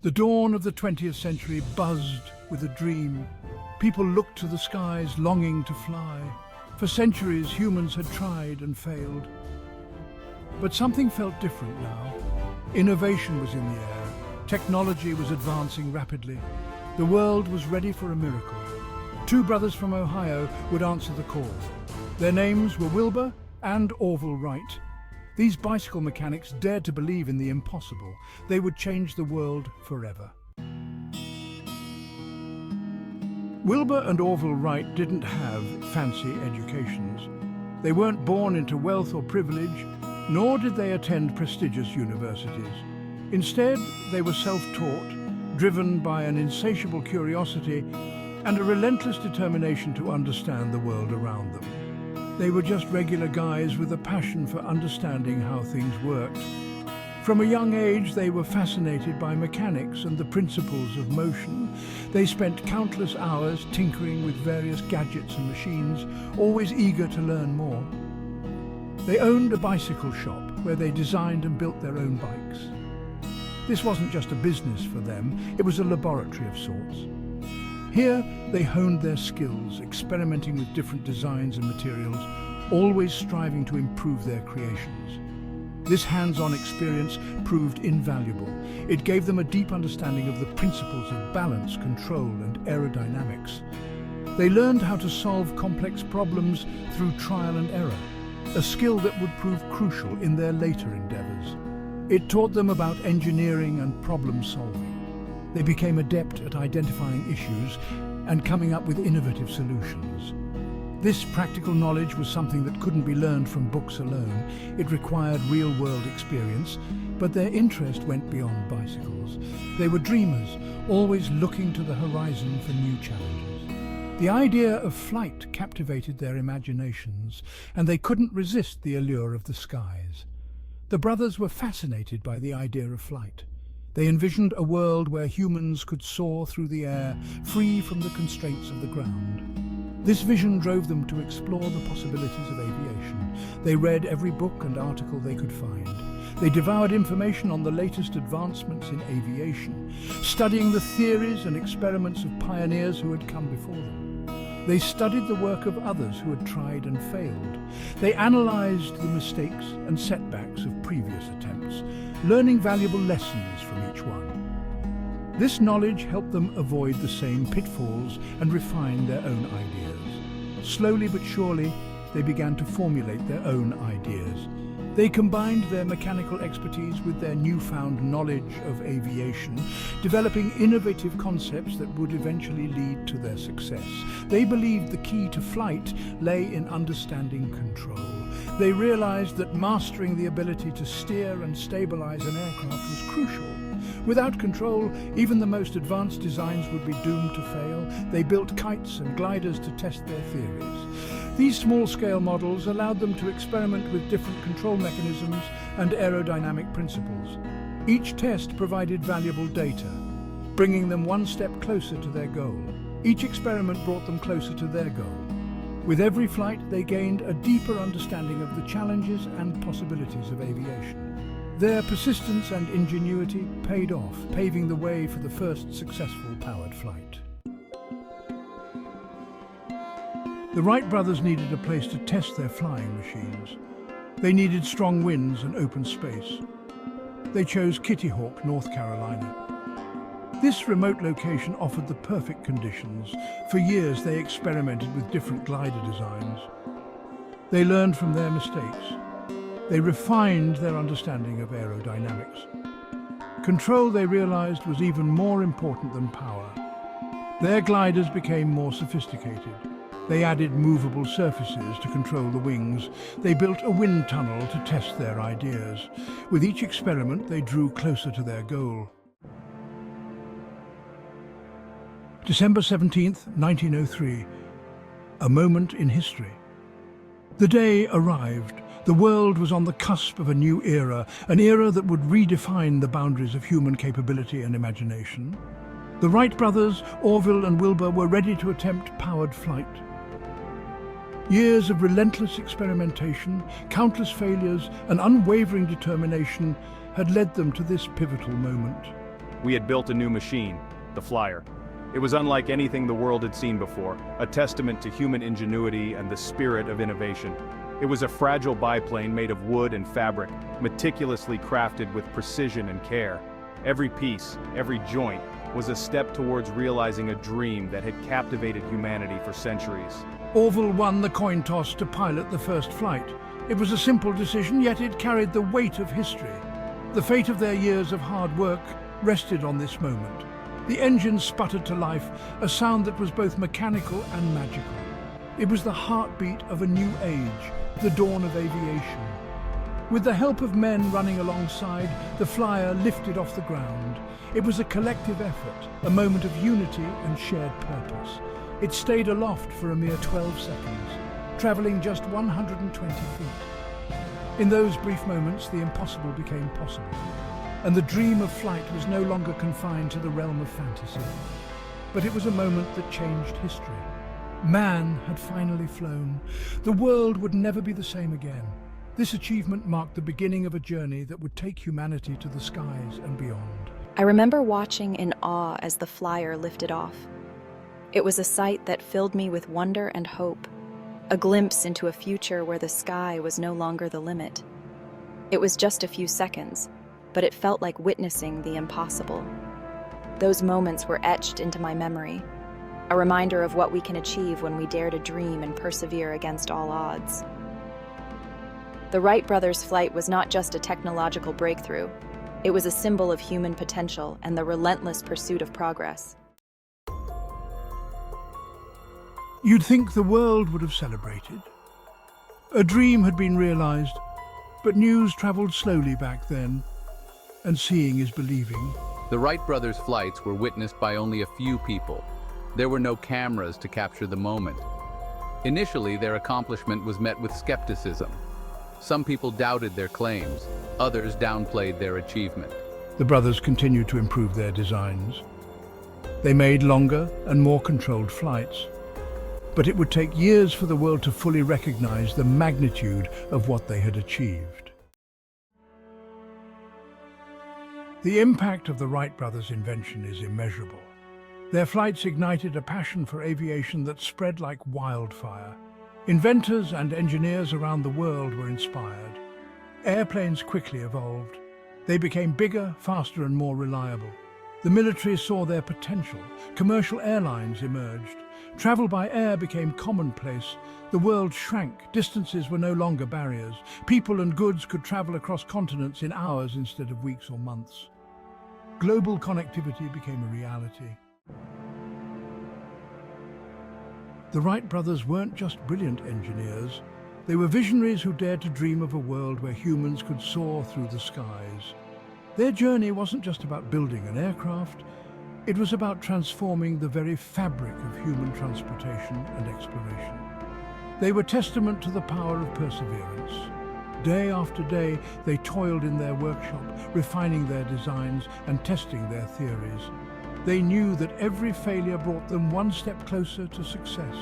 The dawn of the 20th century buzzed with a dream. People looked to the skies, longing to fly. For centuries, humans had tried and failed. But something felt different now. Innovation was in the air. Technology was advancing rapidly. The world was ready for a miracle. Two brothers from Ohio would answer the call. Their names were Wilbur and Orville Wright. These bicycle mechanics dared to believe in the impossible. They would change the world forever. Wilbur and Orville Wright didn't have fancy educations. They weren't born into wealth or privilege, nor did they attend prestigious universities. Instead, they were self-taught, driven by an insatiable curiosity and a relentless determination to understand the world around them. They were just regular guys with a passion for understanding how things worked. From a young age, they were fascinated by mechanics and the principles of motion. They spent countless hours tinkering with various gadgets and machines, always eager to learn more. They owned a bicycle shop where they designed and built their own bikes. This wasn't just a business for them, it was a laboratory of sorts. Here, they honed their skills, experimenting with different designs and materials, always striving to improve their creations. This hands-on experience proved invaluable. It gave them a deep understanding of the principles of balance, control, and aerodynamics. They learned how to solve complex problems through trial and error, a skill that would prove crucial in their later endeavors. It taught them about engineering and problem-solving. They became adept at identifying issues and coming up with innovative solutions. This practical knowledge was something that couldn't be learned from books alone. It required real-world experience, but their interest went beyond bicycles. They were dreamers, always looking to the horizon for new challenges. The idea of flight captivated their imaginations, and they couldn't resist the allure of the skies. The brothers were fascinated by the idea of flight. They envisioned a world where humans could soar through the air, free from the constraints of the ground. This vision drove them to explore the possibilities of aviation. They read every book and article they could find. They devoured information on the latest advancements in aviation, studying the theories and experiments of pioneers who had come before them. They studied the work of others who had tried and failed. They analyzed the mistakes and setbacks of previous attempts, learning valuable lessons from each one. This knowledge helped them avoid the same pitfalls and refine their own ideas. Slowly but surely, they began to formulate their own ideas. They combined their mechanical expertise with their newfound knowledge of aviation, developing innovative concepts that would eventually lead to their success. They believed the key to flight lay in understanding control. They realized that mastering the ability to steer and stabilize an aircraft was crucial. Without control, even the most advanced designs would be doomed to fail. They built kites and gliders to test their theories. These small-scale models allowed them to experiment with different control mechanisms and aerodynamic principles. Each test provided valuable data, bringing them one step closer to their goal. Each experiment brought them closer to their goal. With every flight, they gained a deeper understanding of the challenges and possibilities of aviation. Their persistence and ingenuity paid off, paving the way for the first successful powered flight. The Wright brothers needed a place to test their flying machines. They needed strong winds and open space. They chose Kitty Hawk, North Carolina. This remote location offered the perfect conditions. For years, they experimented with different glider designs. They learned from their mistakes. They refined their understanding of aerodynamics. Control, they realized, was even more important than power. Their gliders became more sophisticated. They added movable surfaces to control the wings. They built a wind tunnel to test their ideas. With each experiment, they drew closer to their goal. December 17th, 1903. A moment in history. The day arrived. The world was on the cusp of a new era, an era that would redefine the boundaries of human capability and imagination. The Wright brothers, Orville and Wilbur, were ready to attempt powered flight. Years of relentless experimentation, countless failures, and unwavering determination had led them to this pivotal moment. We had built a new machine, the Flyer. It was unlike anything the world had seen before, a testament to human ingenuity and the spirit of innovation. It was a fragile biplane made of wood and fabric, meticulously crafted with precision and care. Every piece, every joint, was a step towards realizing a dream that had captivated humanity for centuries. Orville won the coin toss to pilot the first flight. It was a simple decision, yet it carried the weight of history. The fate of their years of hard work rested on this moment. The engine sputtered to life, a sound that was both mechanical and magical. It was the heartbeat of a new age, the dawn of aviation. With the help of men running alongside, the Flyer lifted off the ground. It was a collective effort, a moment of unity and shared purpose. It stayed aloft for a mere 12 seconds, traveling just 120 feet. In those brief moments, the impossible became possible, and the dream of flight was no longer confined to the realm of fantasy. But it was a moment that changed history. Man had finally flown. The world would never be the same again. This achievement marked the beginning of a journey that would take humanity to the skies and beyond. I remember watching in awe as the Flyer lifted off. It was a sight that filled me with wonder and hope, a glimpse into a future where the sky was no longer the limit. It was just a few seconds, but it felt like witnessing the impossible. Those moments were etched into my memory, a reminder of what we can achieve when we dare to dream and persevere against all odds. The Wright brothers' flight was not just a technological breakthrough. It was a symbol of human potential and the relentless pursuit of progress. You'd think the world would have celebrated. A dream had been realized, but news traveled slowly back then, and seeing is believing. The Wright brothers' flights were witnessed by only a few people. There were no cameras to capture the moment. Initially, their accomplishment was met with skepticism. Some people doubted their claims, others downplayed their achievement. The brothers continued to improve their designs. They made longer and more controlled flights, but it would take years for the world to fully recognize the magnitude of what they had achieved. The impact of the Wright brothers' invention is immeasurable. Their flights ignited a passion for aviation that spread like wildfire. Inventors and engineers around the world were inspired. Airplanes quickly evolved. They became bigger, faster, and more reliable. The military saw their potential. Commercial airlines emerged. Travel by air became commonplace. The world shrank. Distances were no longer barriers. People and goods could travel across continents in hours instead of weeks or months. Global connectivity became a reality. The Wright brothers weren't just brilliant engineers. They were visionaries who dared to dream of a world where humans could soar through the skies. Their journey wasn't just about building an aircraft. It was about transforming the very fabric of human transportation and exploration. They were testament to the power of perseverance. Day after day, they toiled in their workshop, refining their designs and testing their theories. They knew that every failure brought them one step closer to success.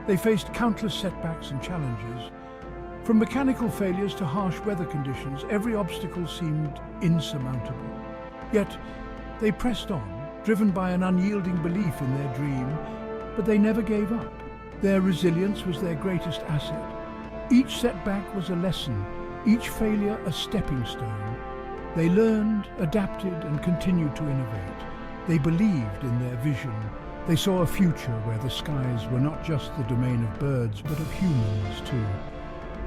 They faced countless setbacks and challenges. From mechanical failures to harsh weather conditions, every obstacle seemed insurmountable. Yet, they pressed on, driven by an unyielding belief in their dream, but they never gave up. Their resilience was their greatest asset. Each setback was a lesson, each failure a stepping stone. They learned, adapted, and continued to innovate. They believed in their vision. They saw a future where the skies were not just the domain of birds, but of humans too.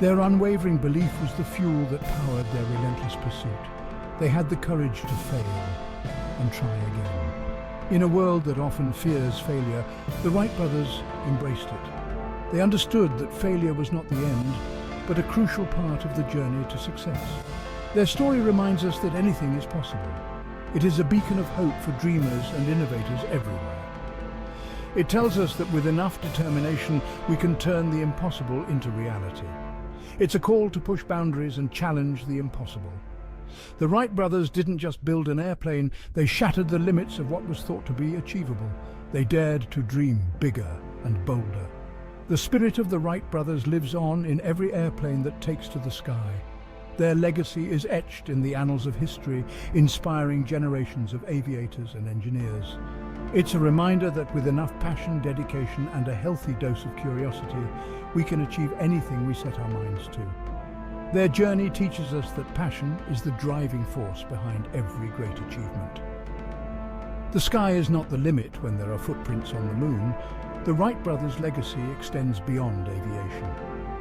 Their unwavering belief was the fuel that powered their relentless pursuit. They had the courage to fail and try again. In a world that often fears failure, the Wright brothers embraced it. They understood that failure was not the end, but a crucial part of the journey to success. Their story reminds us that anything is possible. It is a beacon of hope for dreamers and innovators everywhere. It tells us that with enough determination, we can turn the impossible into reality. It's a call to push boundaries and challenge the impossible. The Wright brothers didn't just build an airplane, they shattered the limits of what was thought to be achievable. They dared to dream bigger and bolder. The spirit of the Wright brothers lives on in every airplane that takes to the sky. Their legacy is etched in the annals of history, inspiring generations of aviators and engineers. It's a reminder that with enough passion, dedication, and a healthy dose of curiosity, we can achieve anything we set our minds to. Their journey teaches us that passion is the driving force behind every great achievement. The sky is not the limit when there are footprints on the moon. The Wright brothers' legacy extends beyond aviation.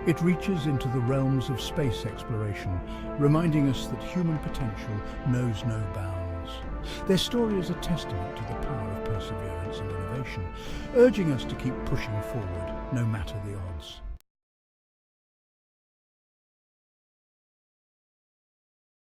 It reaches into the realms of space exploration, reminding us that human potential knows no bounds. Their story is a testament to the power of perseverance and innovation, urging us to keep pushing forward, no matter the odds.